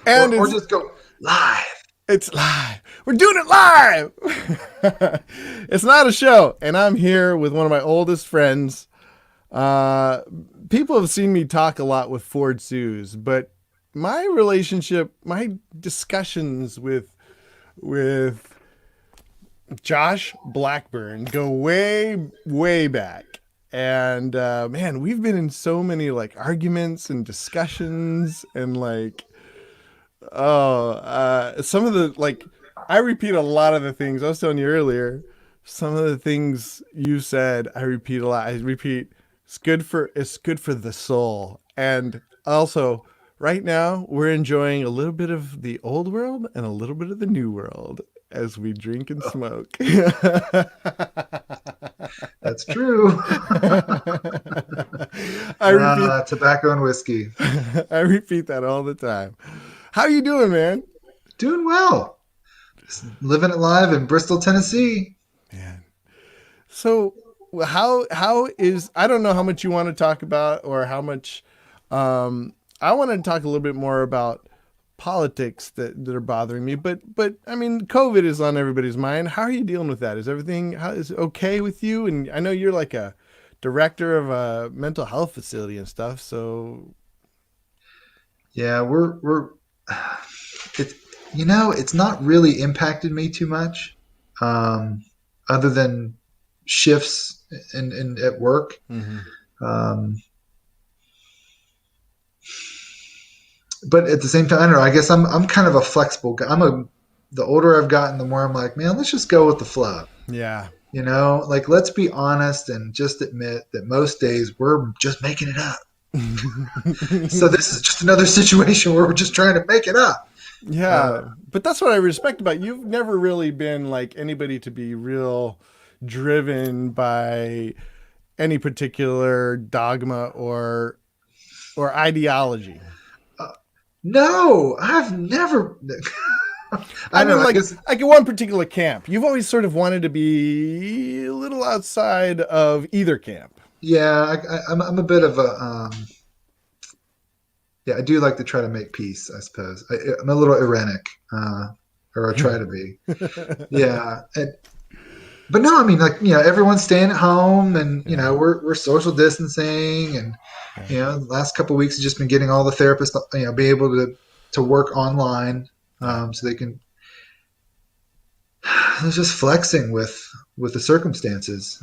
And or just go live. it's live. We're doing it live. It's not a show, and I'm here with one of my oldest friends. Uh, People have seen me talk a lot with Ford Suze, but my relationship, my discussions with Josh Blackburn go way, way back. And man, we've been in so many like arguments and discussions and like, some of the like, I repeat a lot of the things I was telling you earlier. Some of the things you said, I repeat a lot. I repeat, it's good for the soul. And also, right now, we're enjoying a little bit of the old world and a little bit of the new world as we drink and smoke. That's true. I repeat, Tobacco and whiskey. I repeat that all the time. How you doing, man? Doing well. Living it live in Bristol, Tennessee. Man. So how is, I don't know how much you want to talk about or how much, I want to talk a little bit more about politics that are bothering me, but I mean COVID is on everybody's mind. How are you dealing with that? Is everything, how is it okay with you? And I know you're like a director of a mental health facility and stuff, so Yeah, we're it's it's not really impacted me too much, um, other than shifts in at work. mhm. Um, but at the same time, I don't know. I guess I'm kind of a flexible guy. The older I've gotten, the more I'm like, man, let's just go with the flow. Yeah. Like let's be honest and just admit that most days we're just making it up. So this is just another situation where we're just trying to make it up. Uh, Yeah, but that's what I respect about you. You've never really been like anybody to be real driven by any particular dogma or ideology. uh, no, I've never. I I don't mean, know. I guess like in one particular camp, you've always sort of wanted to be a little outside of either camp. yeah. I'm a bit of a yeah. I do like to try to make peace. I suppose I'm a little erratic, or I try to be. Yeah, but no, I mean, like everyone's staying at home, and Yeah, we're social distancing, and yeah. the last couple of weeks have just been getting all the therapists, be able to work online, Yeah. so they can just flexing with the circumstances.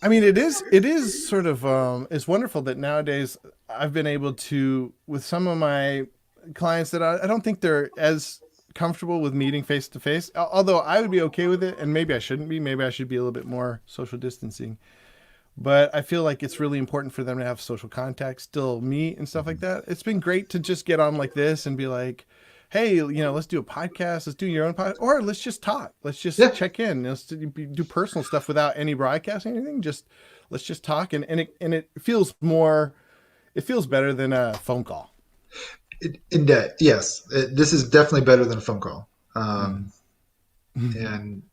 I mean, it is sort of it's wonderful that nowadays I've been able to, with some of my clients that I don't think they're as comfortable with meeting face to face. Although I would be okay with it, and maybe I shouldn't be. Maybe I should be a little bit more social distancing. But I feel like it's really important for them to have social contact, still meet and stuff like that. It's been great to just get on like this and be like, hey, let's do a podcast. Let's do your own podcast, or let's just talk. Let's just Yeah, check in. Let's do personal stuff without any broadcasting or anything. Just let's just talk, and it feels more. It feels better than a phone call. in debt. Yes, this is definitely better than a phone call. Mm. And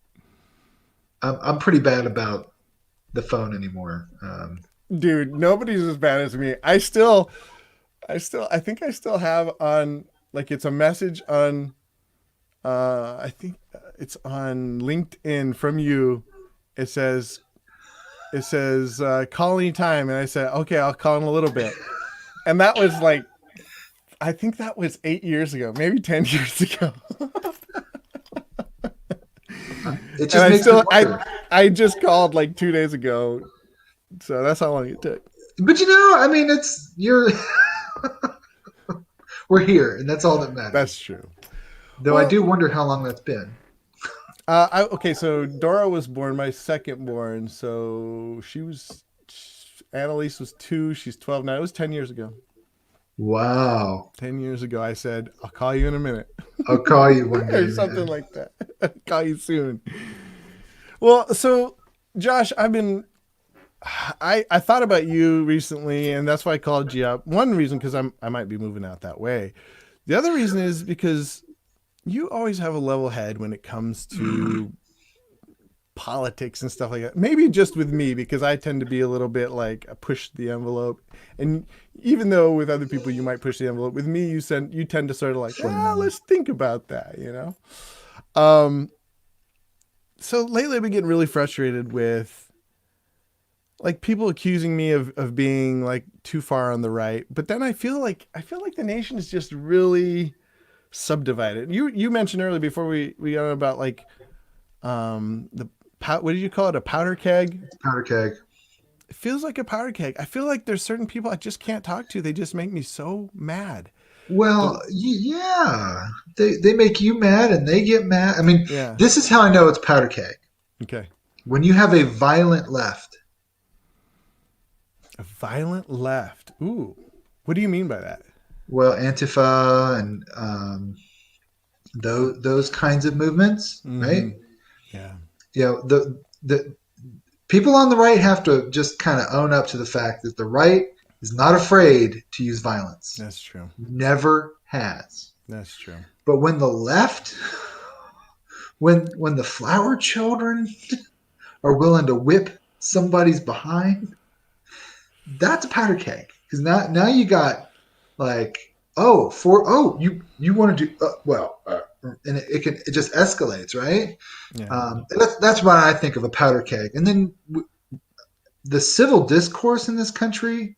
I'm pretty bad about the phone anymore. Dude, nobody's as bad as me. I think I still have on, like, it's a message on, I think it's on LinkedIn from you. It says, call anytime. And I said, okay, I'll call in a little bit. And that was like, I think that was 8 years ago, maybe 10 years ago. It And just makes me wonder. I just called like 2 days ago. So that's how long it took. But I mean, we're here, and that's all that That's matters. true. Though I Well, do wonder how long that's been. okay, so Dora was born, my second born. So Annalise was 2. She's 12 now. It was 10 years ago. Wow. 10 years ago, I said, I'll call you in a minute I'll call you one or day, something man. like that. Call you soon. Well, so Josh, I thought about you recently, and that's why I called you up. One reason, because I might be moving out that way. The other reason is because you always have a level head when it comes to politics and stuff like that. Maybe just with me, because I tend to be a little bit like a push the envelope. And even though with other people you might push the envelope, with me you tend to sort of like, let's think about that, you know. So lately I've been getting really frustrated with like people accusing me of being like too far on the right, but then I feel like the nation is just really subdivided. You mentioned earlier before we got on about like what did you call it, a powder keg? Powder keg. It feels like a powder keg. I feel like there's certain people I just can't talk to. They just make me so mad. Well, yeah, they make you mad and they get mad. I mean, Yeah. this is how I know it's powder keg. Okay. When you have a violent left. A violent left. Ooh. What do you mean by that? Well, Antifa and those kinds of movements, right? Yeah. You know, the people on the right have to just kind of own up to the fact that the right is not afraid to use violence. That's true. Never has. That's true. But when the left, when the flower children are willing to whip somebody's behind, that's a powder keg. Because now you got like, you want to do and it just escalates, right? Yeah. That's why I think of a powder keg. And then the civil discourse in this country,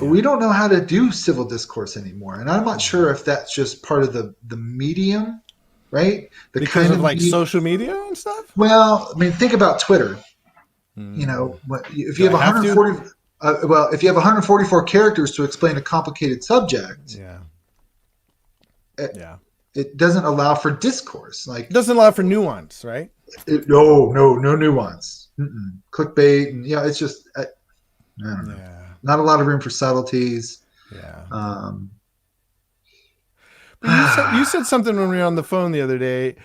we don't know how to do civil discourse anymore. And I'm not sure if that's just part of the medium, right? Because of like social media and stuff? Well, I mean, think about Twitter. You know, if you have 140, if you have 144 characters to explain a complicated subject, it doesn't allow for discourse. Like, it doesn't allow for nuance, right? No nuance. Clickbait, and it's just I don't know. Yeah. Not a lot of room for subtleties. Yeah. But you said something when we were on the phone the other day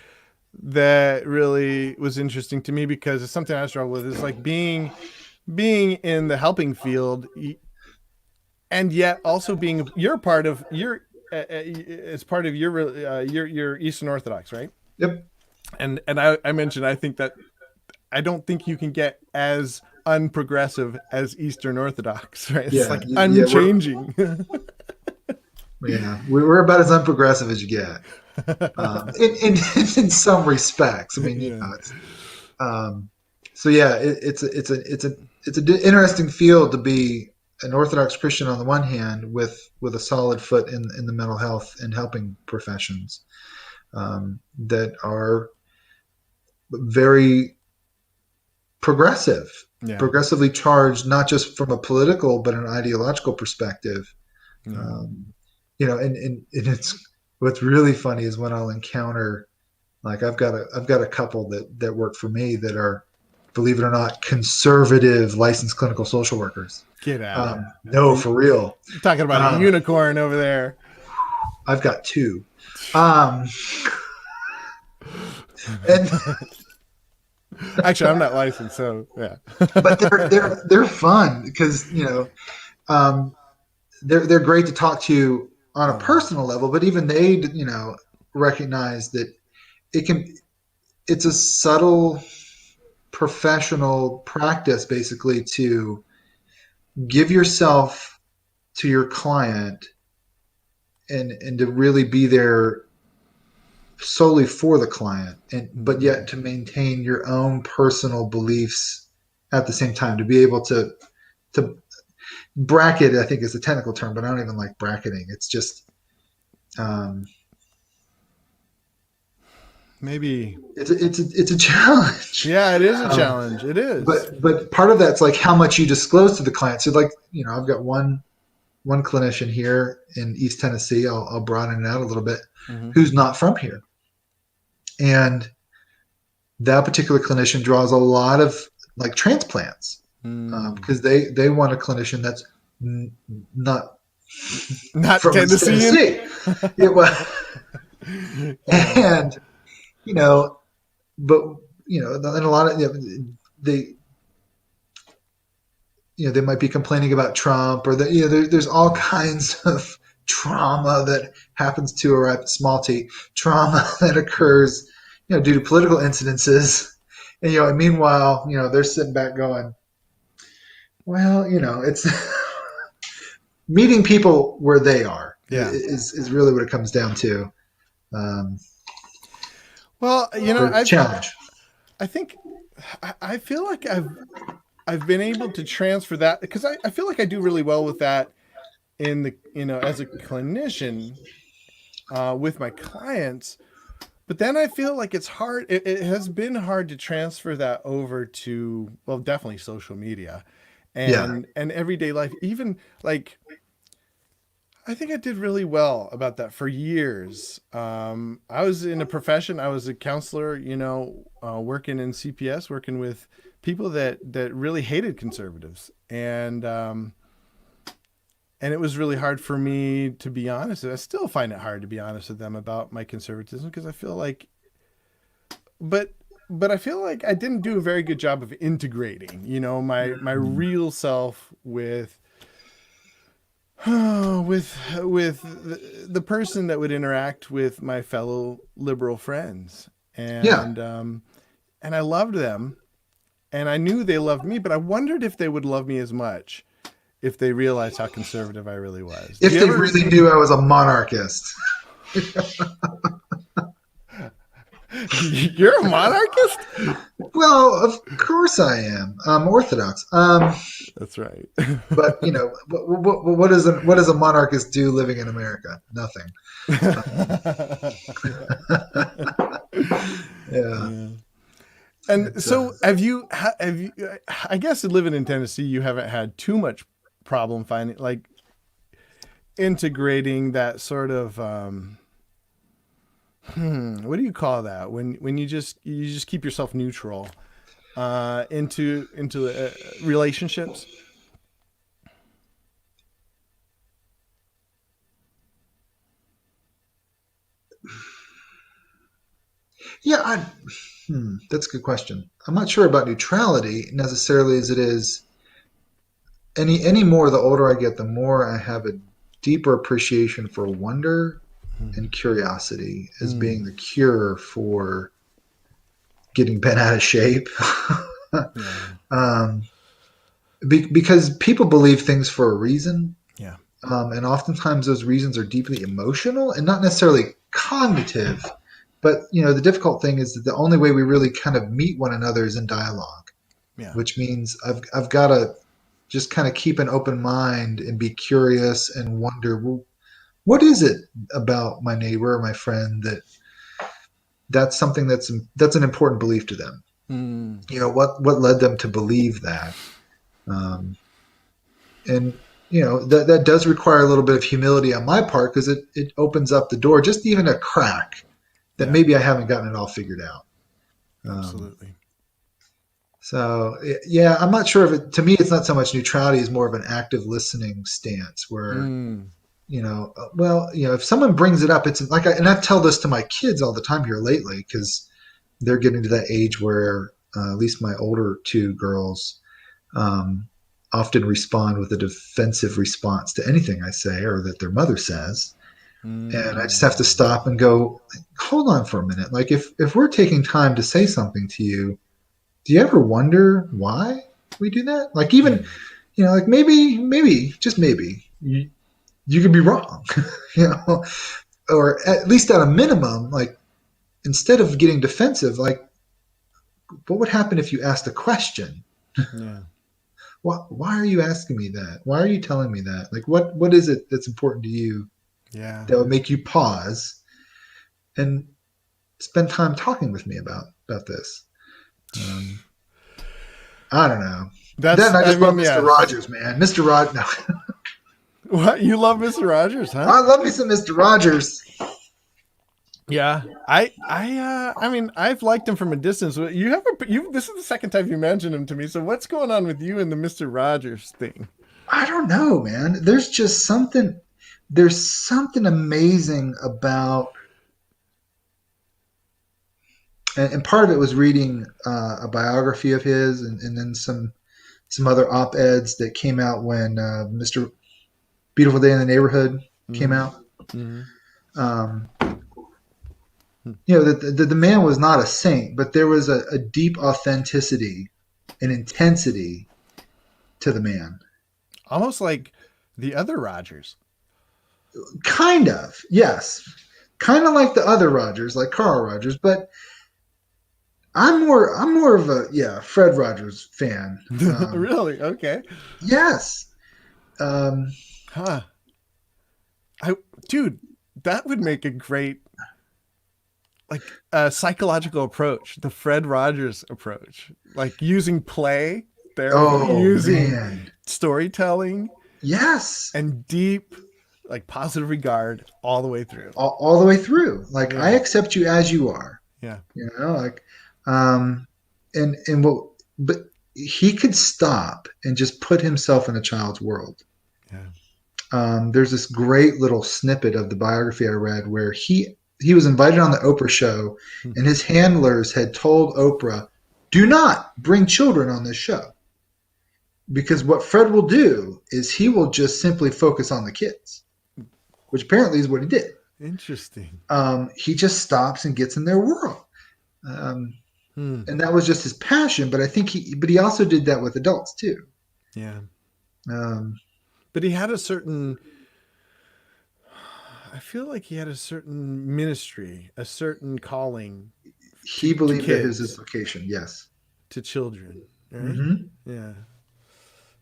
that really was interesting to me, because it's something I struggle with. It's like being in the helping field, and yet also being you're part of as part of your Eastern Orthodox, right? Yep. And I mentioned I think that I don't think you can get as unprogressive as Eastern Orthodox, right? It's like unchanging. We're about as unprogressive as you get, in some respects. I mean, it's an interesting field to be an Orthodox Christian on the one hand, with a solid foot in the mental health and helping professions that are very progressively charged, not just from a political but an ideological perspective. And it's what's really funny is when I'll encounter, like, I've got a couple that work for me that are, believe it or not, conservative licensed clinical social workers. Get out. No, for real. You're talking about a unicorn over there. I've got two. And actually, I'm not licensed, so yeah. But they're fun because they're great to talk to on a personal level. But even they recognize that it's a subtle professional practice, basically, to give yourself to your client and to really be there solely for the client, but yet to maintain your own personal beliefs at the same time, to be able to bracket, I think is the technical term, but I don't even like bracketing. It's just maybe it's a challenge. Yeah, it is a challenge. It is. But part of that's like how much you disclose to the client. So like, I've got one clinician here in East Tennessee. I'll broaden it out a little bit. Who's not from here. And that particular clinician draws a lot of like transplants because they want a clinician that's not from Tennessee. And but and a lot of they might be complaining about Trump, or there's all kinds of trauma that happens to arrive at small t, trauma that occurs due to political incidences And meanwhile, they're sitting back going, well, it's meeting people where they are Yeah. is really what it comes down to. Um, Well, the challenge. I think, I feel like I've been able to transfer that because I feel like I do really well with that in the, as a clinician, with my clients. But then I feel like it's hard. It has been hard to transfer that over to, well, definitely social media Yeah. and everyday life. Even like, I think I did really well about that for years. I was in a profession. I was a counselor, working in CPS, working with people that really hated conservatives, and it was really hard for me to be honest. I still find it hard to be honest with them about my conservatism because I feel like, but I feel like I didn't do a very good job of integrating, my real self with with the person that would interact with my fellow liberal friends, Yeah. and I loved them, and I knew they loved me, but I wondered if they would love me as much if they realized how conservative I really was. Do If you they ever? really knew I was a monarchist. You're a monarchist? Well, of course I am. I'm Orthodox. That's right. But what does a monarchist do living in America? Nothing. Yeah. Yeah. And It's so, have you? I guess living in Tennessee, you haven't had too much problem finding, like, integrating that sort of, what do you call that when you just keep yourself neutral, into relationships. yeah. That's a good question. I'm not sure about neutrality necessarily as it is any more. The older I get, the more I have a deeper appreciation for wonder and curiosity as being Mm. the cure for getting bent out of shape. Yeah. um, because people believe things for a reason, Yeah. and oftentimes those reasons are deeply emotional and not necessarily cognitive. But the difficult thing is that the only way we really kind of meet one another is in dialogue, Yeah. which means I've got to just kind of keep an open mind and be curious and wonder, well, what is it about my neighbor or my friend that's something that's an important belief to them. Mm. What led them to believe that. Um, and that does require a little bit of humility on my part because it opens up the door just even a crack that Yeah. maybe I haven't gotten it all figured out. um, Absolutely. so yeah, I'm not sure if it, to me it's not so much neutrality as more of an active listening stance where Mm. well, if someone brings it up, it's like and I tell this to my kids all the time here lately because they're getting to that age where at least my older two girls um, often respond with a defensive response to anything I say or that their mother says. And I just have to Mm. stop and go, hold on for a minute. Like if we're taking time to say something to you, do you ever wonder why we do that? Like even, Mm. like maybe, just maybe, you could be wrong, you know, or at least at a minimum, like instead of getting defensive, like what would happen if you asked a question? Yeah. Why are you asking me that? Why are you telling me that? Like, what is it that's important to you Yeah. that would make you pause and spend time talking with me about this? Um, I don't know. That's. Then I I just love mean, Mr. yes. Rogers, man. Mr. Rod. No, What, you love Mr. Rogers, huh? I love me some Mr. Rogers. Yeah. I mean, I've liked him from a distance. You have you. This is the second time you mentioned him to me. So what's going on with you and the Mr. Rogers thing? I don't know, man. There's just something. There's something amazing about, and part of it was reading a biography of his, and then some other op eds that came out when Mr. Beautiful Day in the Neighborhood came Mm-hmm. out. Mm-hmm. Um, that the man was not a saint, but there was a deep authenticity and intensity to the man. Almost like the other Rogers. Kind of, yes. Kind of like the other Rogers, like Carl Rogers, but I'm more of a Fred Rogers fan. Really? Okay. Yes. Um, Huh. I dude, that would make a great like psychological approach, the Fred Rogers approach, like using play therapy, oh using man. storytelling Yes. and deep, like positive regard all the way through. All the way through. Like I Yeah, accept you as you are. yeah, Like um and what but he could stop and just put himself in a child's world. yeah. There's this great little snippet of the biography I read where he was invited on the Oprah show, Hmm. and his handlers had told Oprah, "Do not bring children on this show, because what Fred will do is he will just simply focus on the kids," which apparently is what he did. Interesting. He just stops and gets in their world, um, Hmm. and that was just his passion. But I think he also did that with adults too. Yeah, Um, but he had a certain. I feel like he had a certain ministry, a certain calling he to believed that his kids, vocation. Yes. to children. Right? Hmm. Yeah.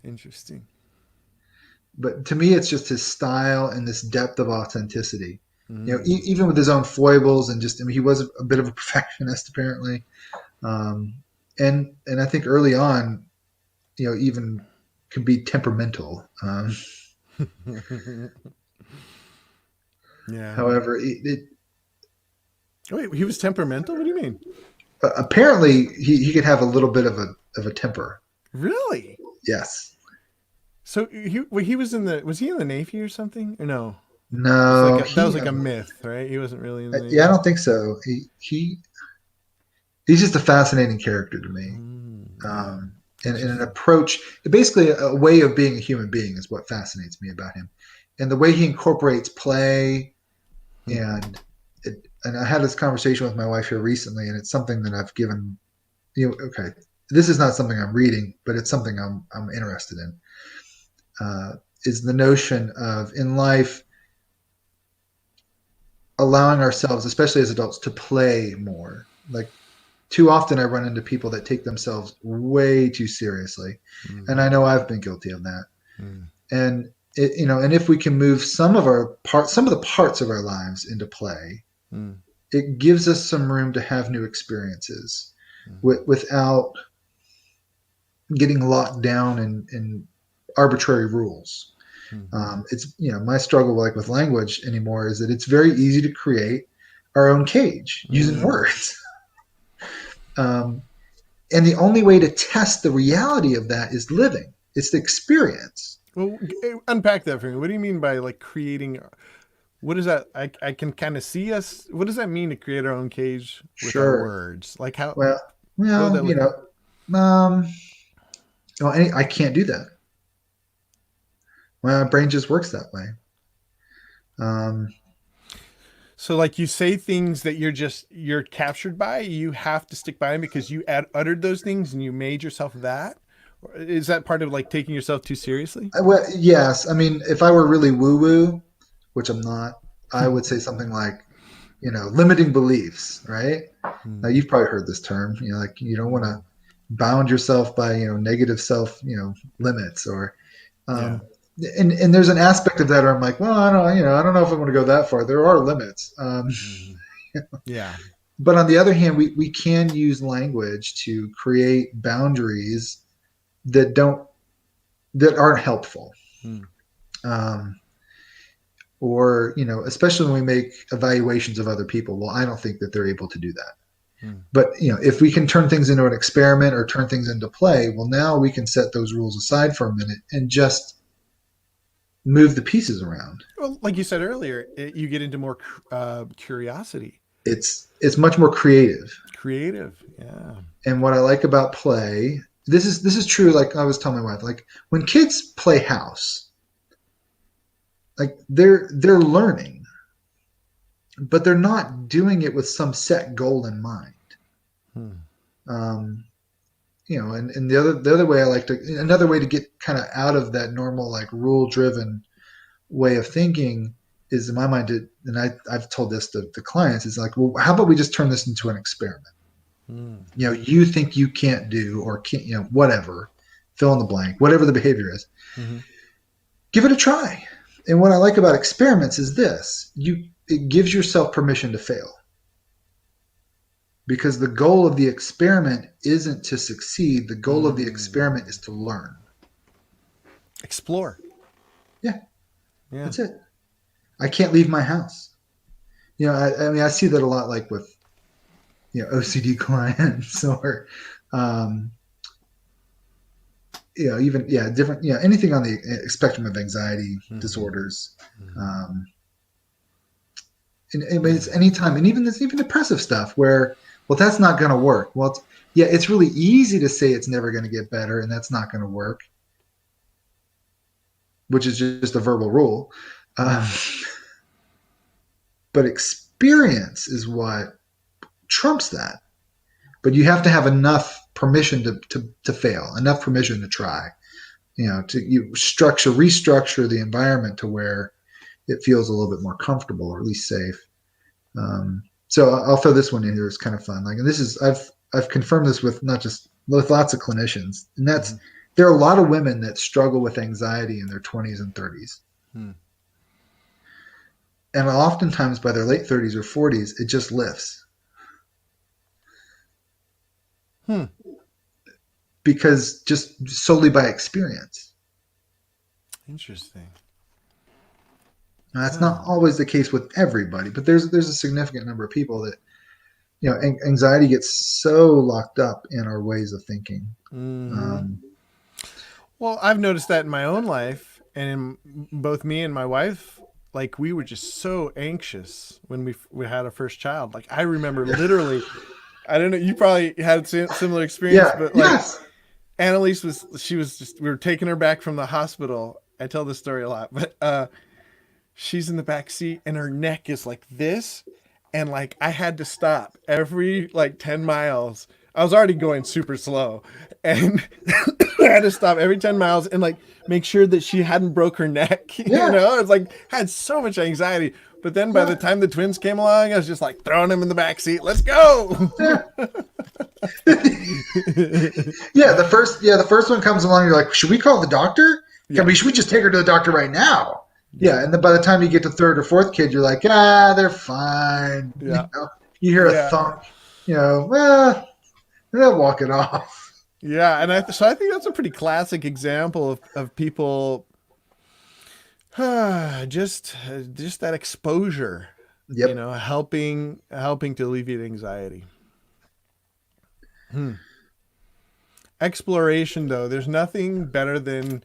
Interesting. But to me, it's just his style and this depth of authenticity. Mm. Even with his own foibles and just, I mean, he was a bit of a perfectionist apparently, um, and I think early on, even could be temperamental. Yeah. However, Wait, he was temperamental? What do you mean? apparently he could have a little bit of a temper. Really? Yes. So he was in the was he in the Navy or something? Or no? It's like No, that was like a myth, right? He wasn't really in the yeah, I Navy. don't think so. He's just a fascinating character to me. Yeah. Um, and an Interesting. approach, basically a way of being a human being is what fascinates me about him, and the way he incorporates play Hmm. and and I had this conversation with my wife here recently, and it's something that I've given. Okay, this is not something I'm reading, but it's something I'm interested in. Is the notion of in life allowing ourselves, especially as adults, to play more. Like too often, I run into people that take themselves way too seriously, Mm. and I know I've been guilty of that. Mm. And and if we can move some of the parts of our lives into play, Mm. it gives us some room to have new experiences Mm. without getting locked down in arbitrary rules. Mm. It's my struggle like with language anymore is that it's very easy to create our own cage using Mm. words. um, and the only way to test the reality of that is living. It's the experience. Well, unpack that for me. What do you mean by like creating? What is that? I can kind of see us. What does that mean to create our own cage with our Sure. words? Like how? Well, What would well, that look like? um, I can't do that. My brain just works that way. Um, So like you say things that you're captured by, you have to stick by them because you uttered those things and you made yourself that. Or is that part of like taking yourself too seriously? well, yes. I mean, if I were really woo woo, which I'm not, I would say something like, limiting beliefs, right? Now, Mm. you've probably heard this term, like you don't want to Mm. bound yourself by, negative self, limits or, Yeah. um, and there's an aspect of that where I'm like, well, I don't know if I want to go that far. There are limits. Mm. Yeah. But on the other hand, we can use language to create boundaries that that aren't helpful. Mm. Um, or especially when we make evaluations of other people, well, I don't think that they're able to do that. Mm. But if we can turn things into an experiment or turn things into play, well, now we can set those rules aside for a minute and just move the pieces around. Well, like you said earlier, you get into more curiosity, It's much more creative. creative. Yeah. And what I like about play, this is true. Like I was telling my wife, like when kids play house, like they're learning, but they're not doing it with some set goal in mind. Hmm. Um, and the other way I like to another way to get kind of out of that normal like rule driven way of thinking is in my mind and I've told this to clients is like, well, how about we just turn this into an experiment? Hmm. You think you can't do or can't, whatever, fill in the blank, whatever the behavior is, Hmm. give it a try. And what I like about experiments is this: it gives yourself permission to fail, because the goal of the experiment isn't to succeed. The goal of the Hmm. experiment is to learn. Explore. Yeah, Yeah. that's it. I can't leave my house. I mean, I see that a lot, like with OCD clients or um, even different anything on the spectrum of anxiety Hmm. disorders. Hmm. Um, and it's Yeah. anytime, and even depressive stuff where, well, that's not going to work. Well, it's really easy to say it's never going to get better and that's not going to work, which is just a verbal rule. Um, Hmm. but experience is what trumps that. But you have to have enough permission to fail, enough permission to try. To restructure the environment to where it feels a little bit more comfortable or at least safe. So I'll throw this one in here. It's kind of fun. Like, and this is I've confirmed this with not just with lots of clinicians, and that's Hmm. there are a lot of women that struggle with anxiety in their 20s and 30s, Hmm. and oftentimes by their late 30s or 40s, it just lifts Hmm. because just solely by experience. Interesting. Now, that's not Huh. always the case with everybody, but there's a significant number of people that anxiety gets so locked up in our ways of thinking. Hmm. Um, Well, I've noticed that in my own life, and in both me and my wife, like we were just so anxious when we had our first child. Like I remember literally, I don't know, you probably had similar experience, yeah. but like Yes. Annalise she was just, we were taking her back from the hospital. I tell this story a lot, but she's in the back seat and her neck is like this, and like I had to stop every like 10 miles. I was already going super slow, and I had to stop every 10 miles and like make sure that she hadn't broke her neck. Yeah. It's like I had so much anxiety. But then by the Yeah. time the twins came along, I was just like throwing them in the back seat. Let's go. Yeah. The first one comes along. You're like, should we call the doctor? Yeah. Should we just take her to the doctor right now? Yeah. Yeah, and then by the time you get to third or fourth kid, you're like, they're fine. Yeah. You hear a Yeah. thunk. Well, they'll walk it off. Yeah. And so I think that's a pretty classic example of people just that exposure, Yep. helping to alleviate anxiety. Hmm. Exploration, though, there's nothing better than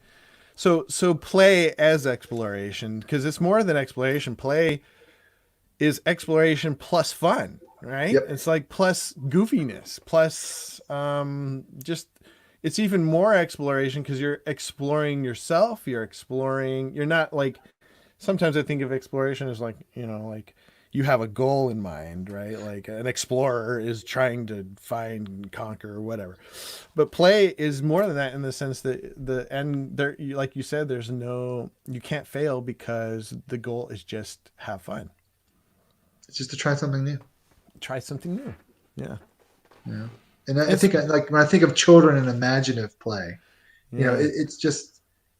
so play as exploration, because it's more than exploration. Play is exploration plus fun, right? Yep. It's like plus goofiness, plus just it's even more exploration because you're exploring yourself. You're not like sometimes I think of exploration as like, like you have a goal in mind, right? Like an explorer is trying to find and conquer or whatever. But play is more than that in the sense that the end there, like you said, you can't fail because the goal is just have fun, It's just to try something new. try something new. Yeah. Yeah. And I It's think like when I think of children and imaginative play, yeah. it's just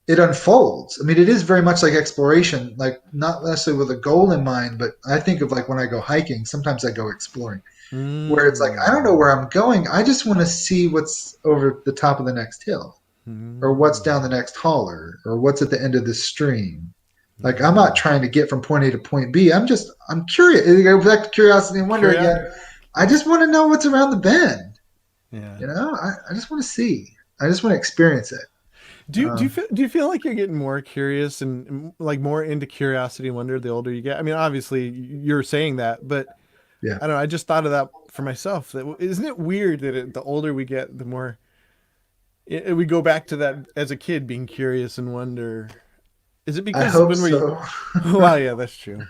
it unfolds. I mean, it is very much like exploration, like not necessarily with a goal in mind, but I think of like when I go hiking, sometimes I go exploring, where it's like I don't know Mm. where I'm going. I just want to see what's over the top of the next hill, or what's Mm. down the next holler, or what's at the end of this stream. Like I'm not Mm. trying to get from point A to point B. I'm curious. Go back to curiosity and wonder again. Curious. I just want to know what's around the bend. Yeah. I just want to see. I just want to experience it. Um, Do you feel like you're getting more curious and like more into curiosity and wonder the older you get? I mean, obviously you're saying that, but yeah. I don't know. I just thought of that for myself. That isn't it weird that the older we get, the more we go back to that as a kid being curious and wonder. Is it I because hope when we, so. well, yeah, that's true.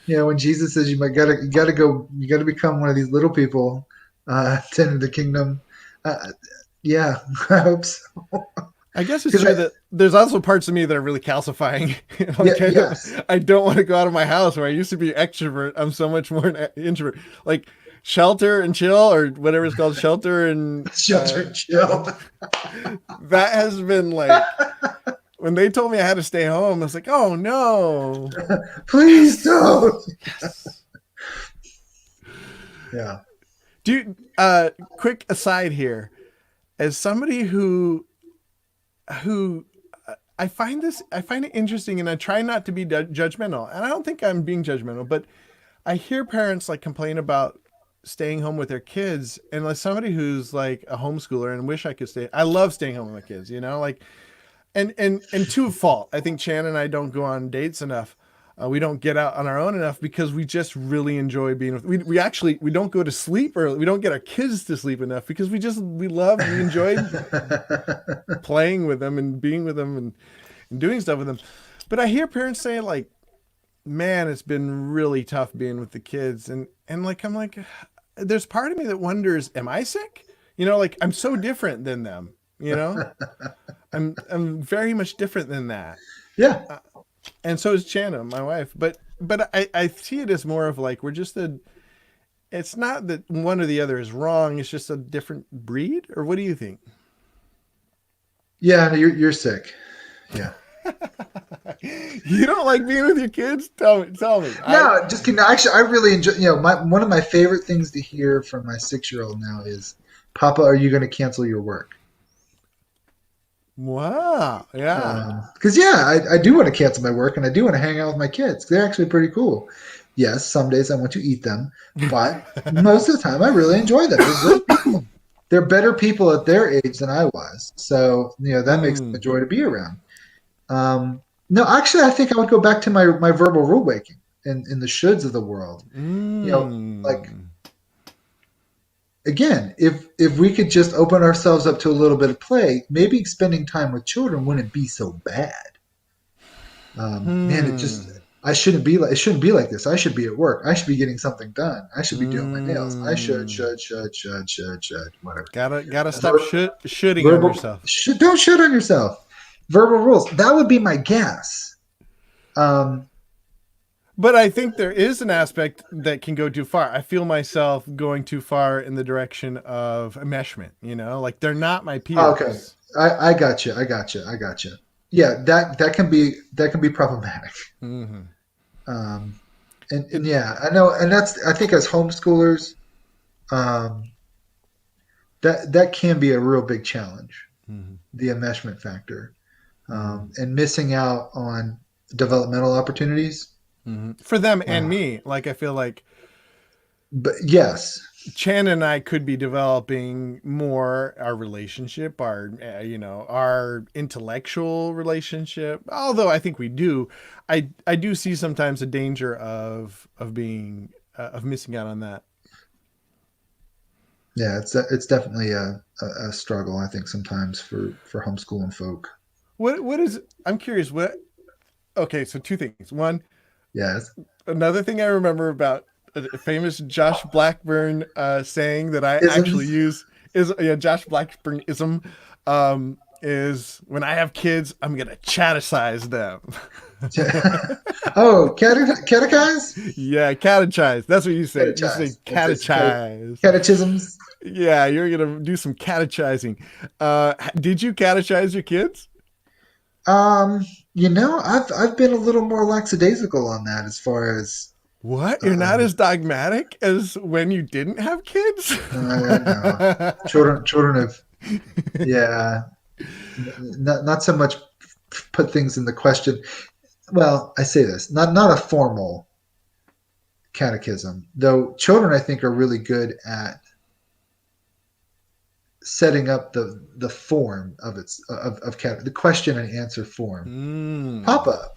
When Jesus says you gotta go, you gotta become one of these little people to enter the kingdom. Uh, yeah, I hope so. I guess it's Because true that there's also parts of me that are really calcifying. yeah, Like yes, I don't want to go out of my house where I used to be extrovert. I'm so much more an introvert. Like shelter and chill, or whatever it's called, shelter and shelter and chill. that has been like when they told me I had to stay home. I was like, oh no, Please don't. yes, yes. Yeah. Do you, quick aside here, as somebody who I find it interesting, and I try not to be judgmental, and I don't think I'm being judgmental, but I hear parents like complain about staying home with their kids, and as somebody who's like a homeschooler and wish I could stay, I love staying home with my kids, like, and to a fault. I think Chan and I don't go on dates enough. We don't get out on our own enough because we just really enjoy being with. We actually we don't go to sleep early. We don't get our kids to sleep enough because we enjoy playing with them and being with them and doing stuff with them. But I hear parents say like, man, it's been really tough being with the kids. And like, I'm like, there's part of me that wonders, am I sick? Like I'm so different than them, I'm very much different than that. Yeah. And so is Chana, my wife. But I see it as more of like, it's not that one or the other is wrong. It's just a different breed. Or what do you think? Yeah. No, you're sick. Yeah. You don't like being with your kids? Tell me. No, just kidding. Actually, I really enjoy. One of my favorite things to hear from my 6-year-old now is, "Papa, are you going to cancel your work?" Wow. Yeah. Because I do want to cancel my work and I do want to hang out with my kids. They're actually pretty cool. Yes, some days I want to eat them, but most of the time I really enjoy them. They're great people. They're better people at their age than I was, so that makes them a Mm. joy to be around. No, actually, I think I would go back to my verbal rule making and in the shoulds of the world. Like Mm. again, if we could just open ourselves up to a little bit of play, maybe spending time with children wouldn't be so bad. Man, Hmm. it shouldn't be like this. I should be at work. I should be getting something done. I should be doing my nails. I Mm. should, whatever. Gotta stop Ver, shooting on verbal, yourself. don't shit on yourself. Verbal rules. That would be my guess. Um, But I think there is an aspect that can go too far. I feel myself going too far in the direction of enmeshment, like they're not my okay, peers. I got you. I got you. I got you. Yeah, that can be problematic. Hmm. Um, and It, yeah, I know, and I think as homeschoolers, um, that can be a real big challenge, mhm. the enmeshment factor, Mhm. and missing out on developmental opportunities. Mhm. For them and Uh, me, like I feel like but yes, Chan and I could be developing more our relationship, our intellectual relationship. Although I think we do, I do see sometimes a danger of being of missing out on that. yeah, it's definitely a struggle. I think sometimes for homeschooling folk. What is? I'm curious. What? Okay, so two things. One, Yes, another thing I remember about a famous Josh Blackburn saying that I actually isms. use is Josh Blackburn ism is when I have kids, I'm gonna catechise them. Oh, catechize, Yeah, catechize. That's what you say. You say catechize. That's it. catechize. Catechisms. Yeah, you're gonna do some catechizing. Did you catechize your kids? Um, I've been a little more lackadaisical on that as far as What? You're not um, as dogmatic as when you didn't have kids? I know children have yeah, not so much put things in the question. Well, I say this, not a formal catechism, though. Children, I think, are really good at setting up the form of the question and answer form. Mm. Papa,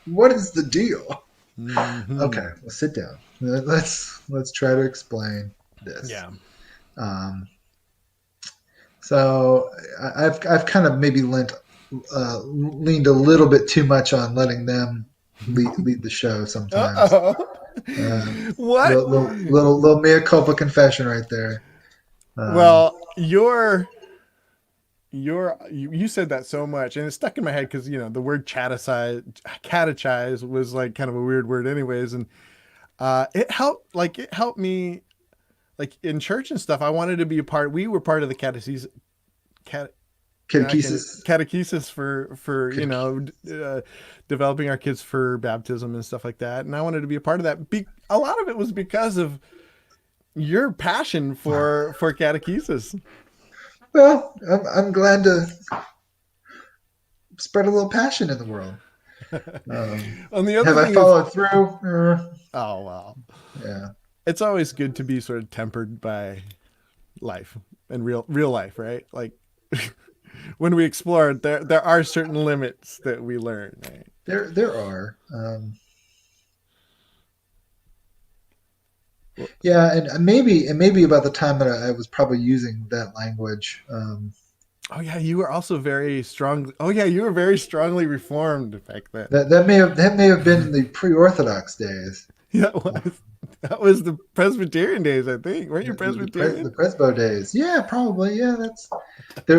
what is the deal? Okay, Hmm. let's sit down. Let's try to explain this. Yeah. Um, so I've kind of maybe leaned a little bit too much on letting them lead the show sometimes. Uh-oh. Uh, What? little mea culpa confession right there. Well, you said that so much and it stuck in my head because the word catechize was like kind of a weird word anyways, and it helped me like in church and stuff. I wanted to be a part. We were part of the cat, now I can Catechesis. catechesis for Cate- developing our kids for baptism and stuff like that, and I wanted to be a part of that. A lot of it was because of your passion for catechesis. Well, I'm glad to spread a little passion in the world. And the Have other I thing is, followed through? oh well, Yeah. it's always good to be sort of tempered by life and real life, right? Like when we explore, there are certain limits that we learn, right? There are. Well, Yeah, and maybe about the time that I was probably using that language. oh yeah, you were also very strong. Oh yeah, you were very strongly reformed back then. That may have been in the pre-Orthodox days. Yeah, it was. That was the Presbyterian days, I think. Weren't you The Presbyterian? Presbo days. Yeah, probably. Yeah, that's there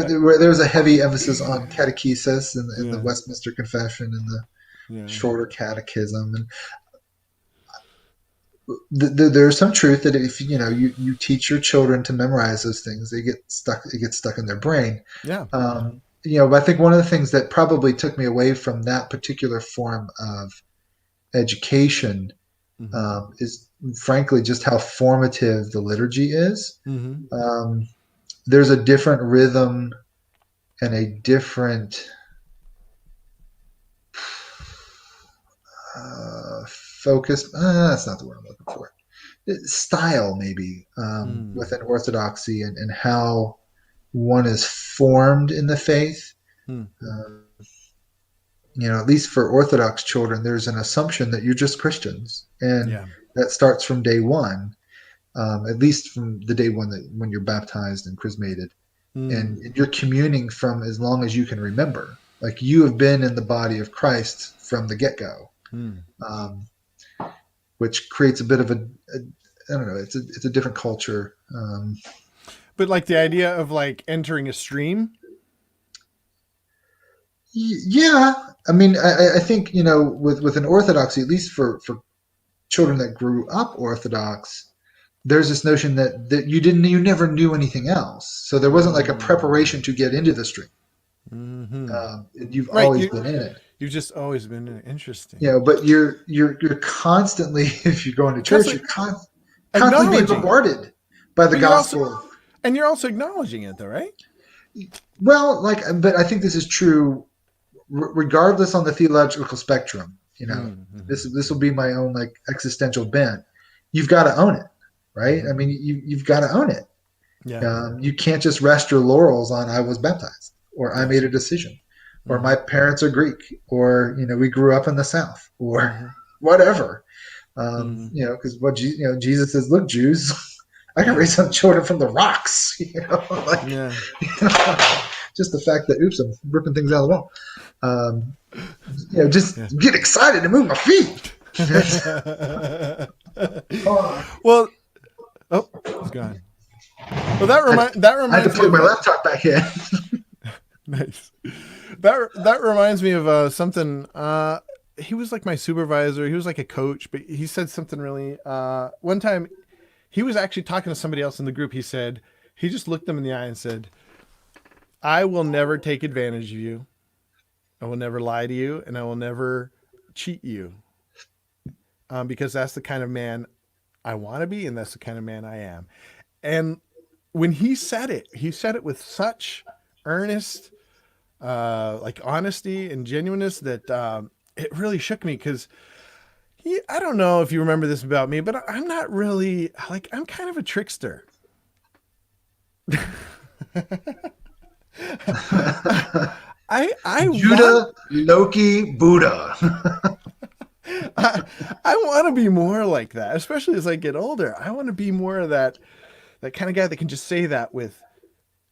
was a heavy emphasis on catechesis in the Yeah, Westminster Confession and the yeah. Shorter Catechism, and there's some truth that if you teach your children to memorize those things, it gets stuck in their brain. Yeah. But I think one of the things that probably took me away from that particular form of education Mm-hmm. is frankly just how formative the liturgy is. Mm-hmm. Um, there's a different rhythm and a different focus. That's not the word I'm looking for. Style, maybe, Mm. within Orthodoxy and how one is formed in the faith. Mm. Um, at least for Orthodox children, there's an assumption that you're just Christians, and Yeah. that starts from day one, at least from the day one that when you're baptized and chrismated, and Mm. you're communing from as long as you can remember. Like you have been in the body of Christ from the get go, Mm. um, which creates a bit of a I don't know. It's a different culture. But like the idea of like entering a stream. Yeah, I mean, I think with an Orthodoxy, at least for children that grew up Orthodox, there's this notion that you never knew anything else, so there wasn't like a Mm. preparation to get into the stream. Mm-hmm. You've Right. always been in it, You've just always been interesting. but you're constantly, if you're going to church, Constantly you're constantly being acknowledging it, bombarded by the but gospel. you're also acknowledging it, though, right? Well, but I think this is true regardless on the theological spectrum. Mm-hmm. This will be my own like existential bent. You've got to own it, right? Mm-hmm. I mean, you've got to own it. Yeah. You can't just rest your laurels on I was baptized or I Yeah. made a decision or Mm-hmm. my parents are Greek or we grew up in the South or Mm-hmm. whatever. Mm-hmm. Because Jesus says, look, Jews, I can raise some children from the rocks. Like Yeah. just the fact that oops, I'm ripping things out of the wall. Just Yeah. get excited and move my feet. Well, oh, it's gone. Well, that I had to reminds me plug of my laptop back in. nice. That reminds me of something. He was like my supervisor. He was like a coach, but he said something really. One time, he was actually talking to somebody else in the group. He just looked them in the eye and said, "I will never take advantage of you. I will never lie to you, and I will never cheat you, because that's the kind of man I want to be, and that's the kind of man I am." And when he said it with such earnest, like honesty and genuineness that it really shook me because I don't know if you remember this about me, but I'm not really like I'm kind of a trickster. I want Judah, Loki, Buddha. I, I want to be more like that, especially as I get older. I want to be more of that kind of guy that can just say that with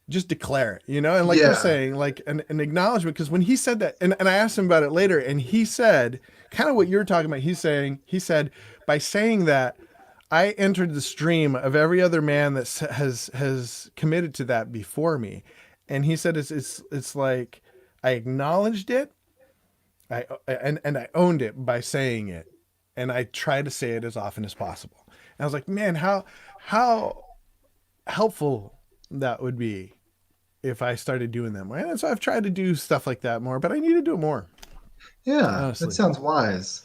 just declare it, you know? And like you're Yeah. saying, like an acknowledgement, because when he said that, and I asked him about it later, and he said kind of what you're talking about. He said, by saying that, I entered the stream of every other man that has committed to that before me. And he said it's like I acknowledged it, and I owned it by saying it, and I try to say it as often as possible. And I was like, man, how helpful that would be if I started doing that more. And so I've tried to do stuff like that more, but I need to do it more, Yeah, that honestly. sounds wise.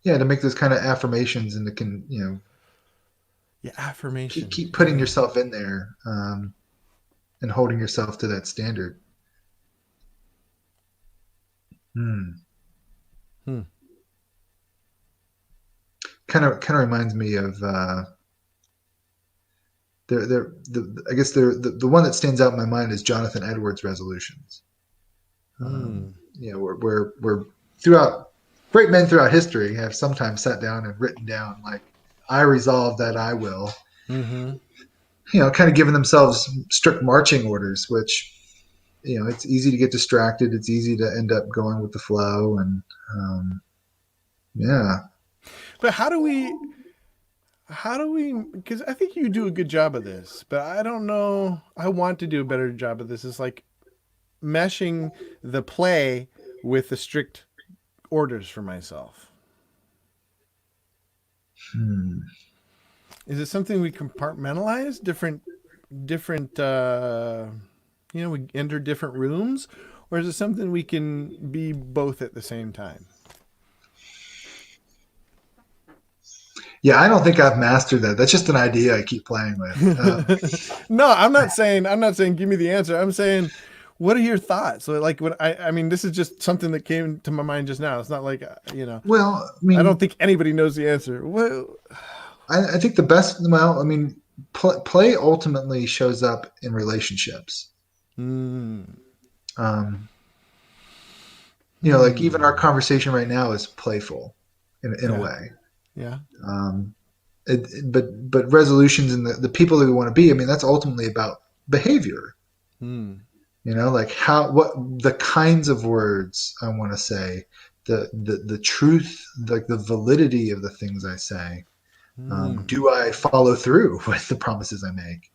Yeah, to make those kind of affirmations and to Yeah, keep affirmations. putting Yeah. yourself in there, and holding yourself to that standard. Hmm. Hmm. Kind of reminds me of I guess the one that stands out in my mind is Jonathan Edwards' resolutions. Hmm. Where throughout great men throughout history have sometimes sat down and written down like, I resolve that I will, Mm-hmm. kind of giving themselves strict marching orders, which, it's easy to get distracted. It's easy to end up going with the flow. And yeah, But how do we because I think you do a good job of this, but I don't know, I want to do a better job of this. It's like meshing the play with the strict orders for myself. hmm. Is it something we compartmentalize different we enter different rooms, or is it something we can be both at the same time? Yeah, I don't think I've mastered that. That's just an idea I keep playing with. No, I'm not saying give me the answer. I'm saying what are your thoughts? So like when I mean this is just something that came to my mind just now. It's not like Well, I I don't mean, think anybody knows the answer. Well, I think the best. Well, I mean, play ultimately shows up in relationships. hmm, Um, like even our hmm, conversation right now is playful in a yeah, way. yeah, Um, but resolutions and the people that we want to be. I mean, that's ultimately about behavior. hmm, Like what the kinds of words I want to say, the truth, like the validity of the things I say. hmm, Do I follow through with the promises I make?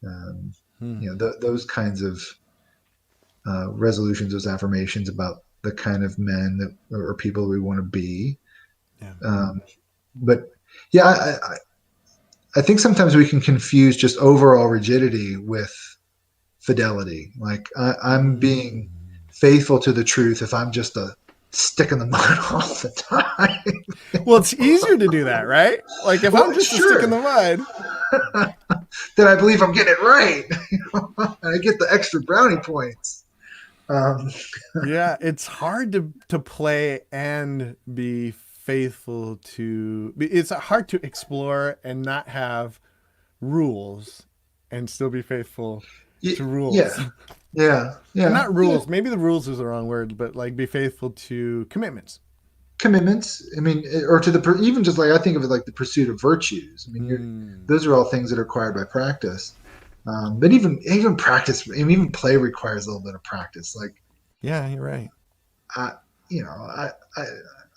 Um, hmm, those kinds of resolutions, those affirmations about the kind of men that or people we want to be. yeah, But yeah, I think sometimes we can confuse just overall rigidity with fidelity. Like I'm being hmm. faithful to the truth if I'm just a stick in the mud all the Well, time. it's easier to do that, right? Like if I'm Well, just a stick in sure. the mud, Then I believe I'm getting it right. And I get the extra brownie points. Um, yeah, it's hard to play and be faithful to. It's hard to explore and not have rules and still be faithful to rules. yeah, yeah, And yeah, not yeah. rules, maybe the rules is the wrong word, but like be faithful to commitments. Commitments. I mean, or to even just like I think of it like the pursuit of virtues. I mean, Hmm. those are all things that are acquired by practice. But even practice, I mean, even play requires a little bit of practice. Like Yeah, you're right. I, I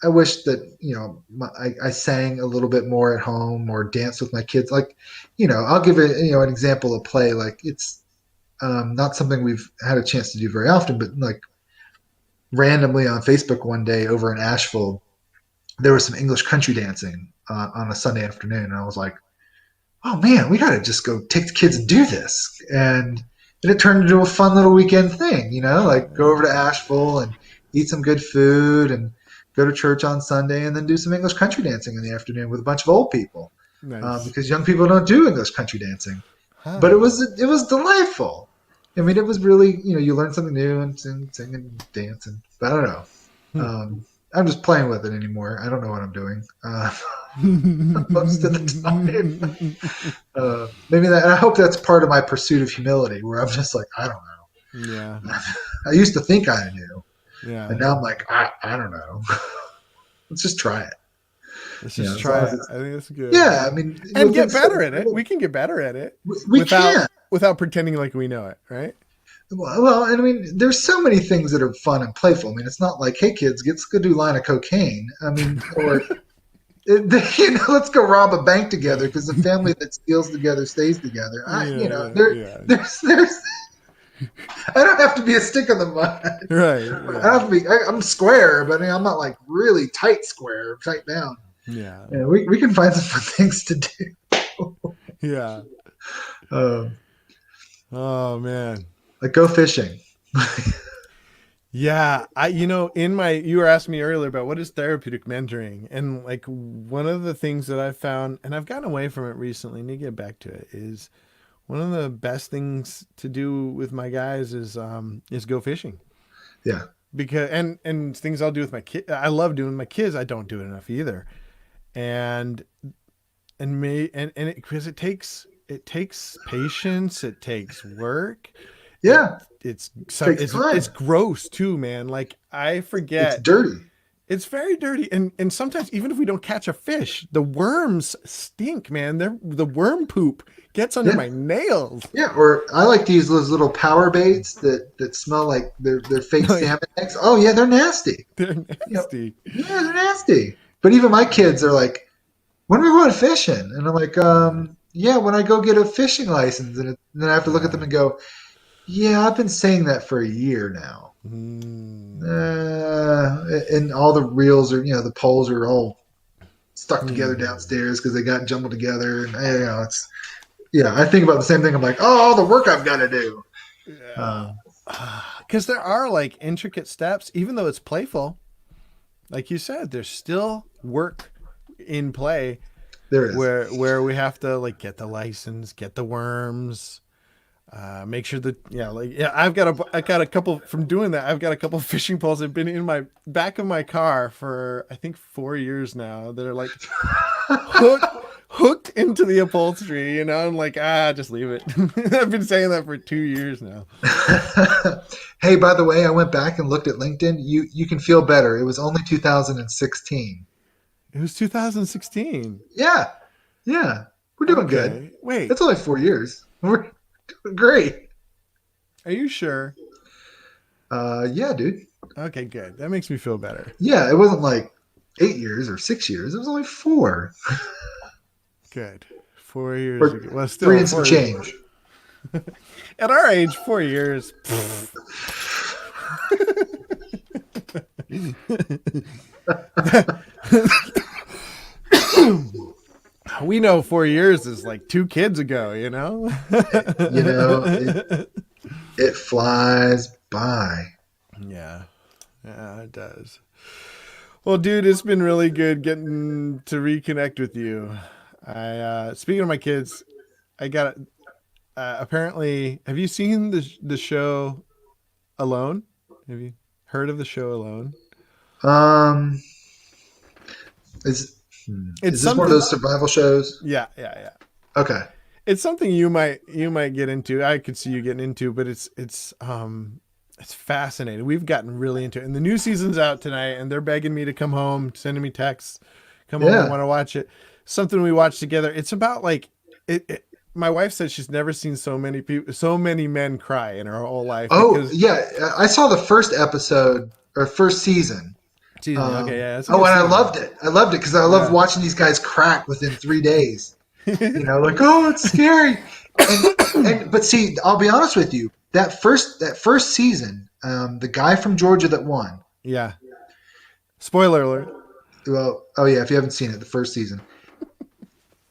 I wish that I sang a little bit more at home or danced with my kids. Like, I'll give it an example of play. Like it's not something we've had a chance to do very often, but like randomly on Facebook one day over in Asheville, there was some English country dancing on a Sunday afternoon, and I was like, "Oh man, we got to just go take the kids and do this." And it turned into a fun little weekend thing, like go over to Asheville and eat some good food and go to church on Sunday, and then do some English country dancing in the afternoon with a bunch of old people, Nice. because young people don't do English country dancing. But Huh. it was delightful. I mean, it was really you learn something new and sing and dance, and but I don't know. Hmm. I'm just playing with it anymore. I don't know what I'm doing most of the time. Maybe that. And I hope that's part of my pursuit of humility, where I'm just like, I don't Yeah. know. I used to think I knew, and Yeah. now I'm like, I don't know. Let's just try it. Let's You just know, as try long as it. it's I think that's good. yeah. I mean, And within get better certain at it. We can get better at it we can. without pretending like we know it, right? Well, and I mean, there's so many things that are fun and playful. I mean, it's not like, hey, kids, let's go do a line of cocaine. I mean, or let's go rob a bank together because the family that steals together stays together. Yeah. There's, I don't have to be a stick in the mud. Right. I don't Yeah. have to be. I'm square, but I'm not like really tight square, tight down. Yeah. Yeah, we can find some fun things to do. Yeah. Um, Oh man. like go fishing. Yeah, you were asking me earlier about what is therapeutic mentoring, and like one of the things that I've found, and I've gotten away from it recently, and to get back to it, is one of the best things to do with my guys is go fishing. Yeah, Because and things I'll do with my kid, I love doing with my kids. I don't do it enough either, and and because it takes patience, it takes work. It yeah. it's some Takes it's time. gross too, man. Like I It's forget. dirty. It's very dirty, and sometimes even if we don't catch a fish, the worms stink, man. The worm poop gets under Yeah. my nails. Yeah, or I like to use those little power baits that smell like they're fake Oh, yeah, salmon eggs. Oh yeah, they're nasty. they're You know, nasty. yeah, they're nasty. But even my kids are like, when are we going fishing? And I'm like, yeah, when I go get a fishing license. And then I have to look at them Yeah. and go, yeah, I've been saying that for a year now. Mm. And all the reels are, the poles are all stuck together Yeah. downstairs because they got jumbled together. And it's yeah, I think about the same thing. I'm like, oh, all the work I've got to do. Yeah. Um, Because there are like intricate steps, even though it's playful. Like you said, there's still work in play there is. where we have to like get the license, get the worms, make sure that I got a couple from doing that. I've got a couple fishing poles that have been in my back of my car for I think 4 years now. That are like hooked into the upholstery. I'm like, just leave it. I've been saying that for 2 years now. Hey, by the way, I went back and looked at LinkedIn. You can feel better. It was only 2016. It was 2016. Yeah, yeah, we're doing good. Okay, wait, It's only 4 years. We're doing great. are you sure? Yeah, dude. Okay, good. That makes me feel better. Yeah, it wasn't like 8 years or 6 years. It was only four. Good. 4 years Or ago. Well, three still and some 4 years. change. At our age, 4 years. We know 4 years is like 2 kids ago. You know, it flies by. Yeah. Yeah, it does. Well, dude, it's been really good getting to reconnect with you. Speaking of my kids, I got apparently, have you seen the show Alone? Have you heard of the show Alone? Um, is It's is this one of something. those survival shows? Yeah. Okay. It's something you might get into. I could see you getting into, but it's fascinating. We've gotten really into it, and the new season's out tonight, and they're begging me to come home, sending me texts, come home. I Yeah. want to watch it. Something we watch together. It's about like it. My wife said she's never seen so many men cry in her whole life Oh, because yeah. I saw the first episode or first season. season. Okay, yeah, it's a Oh, good and I season. loved it. I loved it because I love Yeah. watching these guys crack within 3 days. Like, oh, it's scary. But see, I'll be honest with you. That first season, the guy from Georgia that won. Yeah. Spoiler alert. Well, oh yeah, if you haven't seen it, the first season,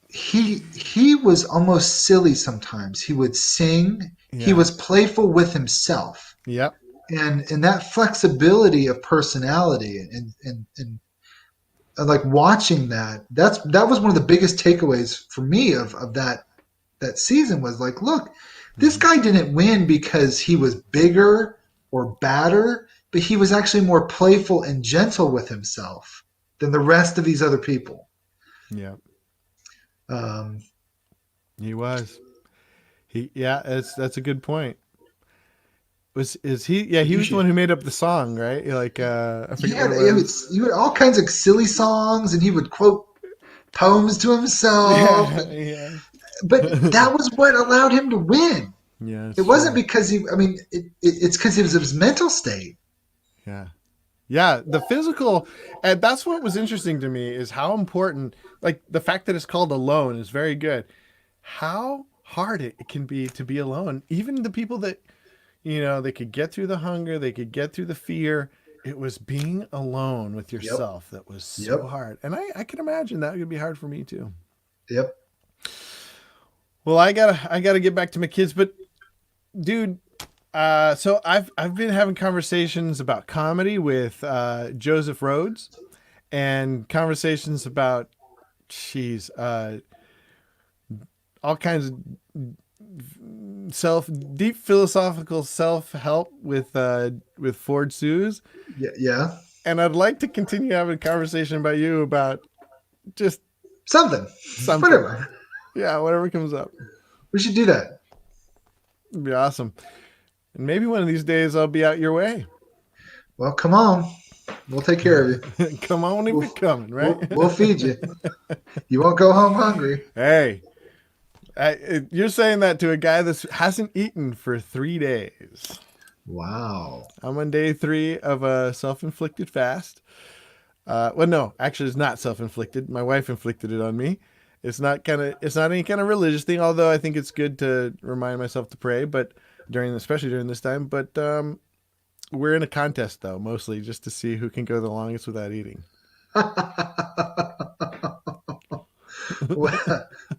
he was almost silly sometimes. He would sing. He Yeah. was playful with himself, Yep. and that flexibility of personality and like watching that was one of the biggest takeaways for me of that season was like, look, this Mhm. guy didn't win because he was bigger or badder, but he was actually more playful and gentle with himself than the rest of these other people. Yeah. um, He was. Yeah, that's a good point. Is he? Yeah, he you was the should one who made up the song, right? Like I he forget had what it it was. was, he had all kinds of silly songs, and he would quote poems to himself. Yeah, yeah. But that was what allowed him to win. Yeah, It it's wasn't true. because he, I mean, it's because it was his mental state. Yeah. Yeah, the physical, and that's what was interesting to me is how important, like the fact that it's called alone is very good. How hard it can be to be alone. Even the people that, they could get through the hunger, they could get through the fear. It was being alone with Yep. yourself that was so Yep. hard. And I can imagine that would be hard for me too. Yep. Well, I gotta get back to my kids, but dude, so I've been having conversations about comedy with Joseph Rhodes and conversations about geez, all kinds of deep philosophical self help with Ford Suze, Yeah. Yeah. and I'd like to continue having a conversation about you about just Something. something. Whatever. Yeah, whatever comes up. We should do that. It'd be awesome. And maybe one of these days I'll be out your way. Well, come on. We'll take care of you. Come on if We'll, you're coming, right? we'll feed you. You won't go home hungry. Hey, you're saying that to a guy that hasn't eaten for 3 days. Wow. I'm on day 3 of a self-inflicted fast. Well, no, actually, it's not self-inflicted. My wife inflicted it on me. It's not any kind of religious thing. Although I think it's good to remind myself to pray, but especially during this time. But we're in a contest though, mostly just to see who can go the longest without eating.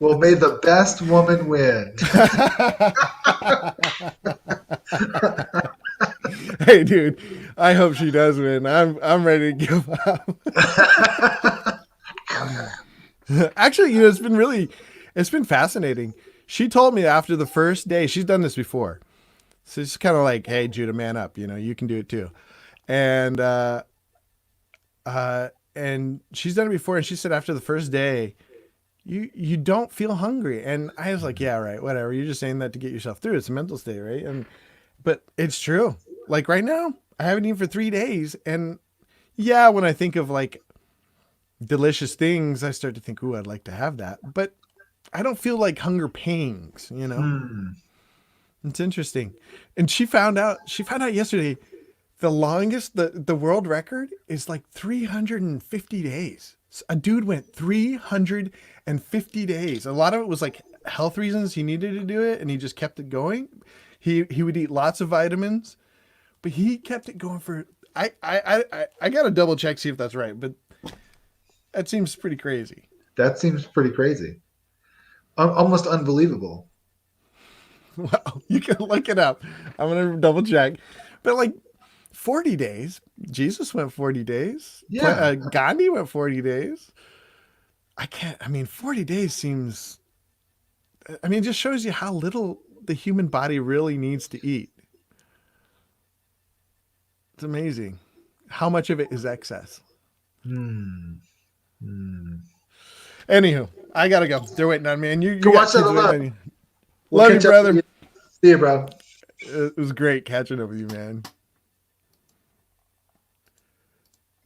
Well, may the best woman win. Hey, dude, I hope she does win. I'm ready to give up. Actually, it's been fascinating. She told me after the first day, she's done this before. So it's kind of like, hey, Judah, man up. You can do it too. And and she's done it before, and she said after the first day, you don't feel hungry. And I was like, yeah, right, whatever. You're just saying that to get yourself through. It's a mental state, right? But it's true. Like right now, I haven't eaten for 3 days, and yeah, when I think of like delicious things, I start to think, ooh, I'd like to have that. But I don't feel like hunger pangs. Hmm. It's interesting. And she found out yesterday the longest, the world record is like 350 days. A dude went 350 days. A lot of it was like health reasons he needed to do it, and he just kept it going. He would eat lots of vitamins, but he kept it going for I gotta double check, see if that's right, but that seems pretty crazy. That seems pretty crazy. Almost unbelievable. Wow, you can look it up. I'm gonna double check. But like 40 days, Jesus went 40 days. Yeah. Gandhi went 40 days. I mean, 40 days seems, it just shows you how little the human body really needs to eat. It's amazing how much of it is excess. Hmm. Hmm. Anywho, I gotta go. They're waiting on me, and you Go got watch that kids waiting alone. on you. We'll Love you, catch up with brother. you. See you, bro. It was great catching up with you, man.